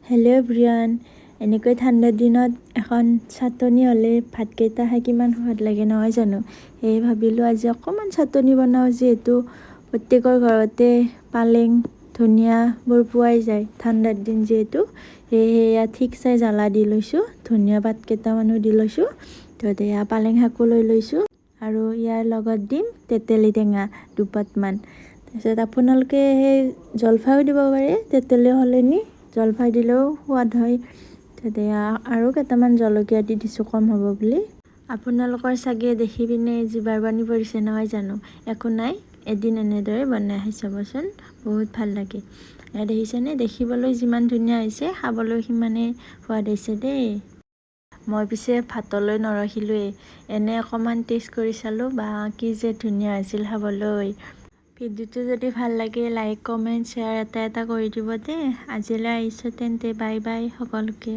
Hello' everyone, এনেকৈ ঠাণ্ডাৰ দিনত এখন চাটনি হ'লে ভাতকেইটা খাই কিমান সোৱাদ লাগে নহয় জানো। সেয়ে ভাবিলোঁ আজি অকণমান চাটনি বনাওঁ, যিহেতু প্ৰত্যেকৰ ঘৰতে পালেং ধনিয়াবোৰ পোৱাই যায় ঠাণ্ডাৰ দিন যিহেতু। সেয়া ঠিক চাই জ্বালা দি লৈছোঁ, ধনিয়া পাত কেইটামানো দি লৈছোঁ, তাৰপিছত এয়া পালেং শাকো লৈ লৈছোঁ আৰু ইয়াৰ লগত দিম তেতেলী টেঙা দুপাতমান। তাৰপিছত আপোনালোকে সেই জলফাইও দিব পাৰে, তেতেলী সলনি জলফাই দিলেও সোৱাদ হয়। তেতিয়া আৰু কেইটামান জলকীয়া দি দিছোঁ কম হ'ব বুলি। আপোনালোকৰ চাগে দেখি পিনে জিভাৰ পানী পৰিছে নহয় জানো। একো নাই, এদিন এনেদৰে বনাই খাই চাবচোন, বহুত ভাল লাগে। এয়া দেখিছেনে, দেখিবলৈ যিমান ধুনীয়া হৈছে খাবলৈ সিমানেই সোৱাদ হৈছে দেই। মই পিছে ভাতলৈ নৰখিলোৱেই, এনে অকণমান টেষ্ট কৰি চালোঁ, বা কি যে ধুনীয়া হৈছিল খাবলৈ। ভিডিঅ'টো যদি ভাল লাগে লাইক কমেণ্ট শ্বেয়াৰ এটা কৰি দিব দেই। আজিলৈ আহিছোঁ তেন্তে, বাই বাই সকলোকে।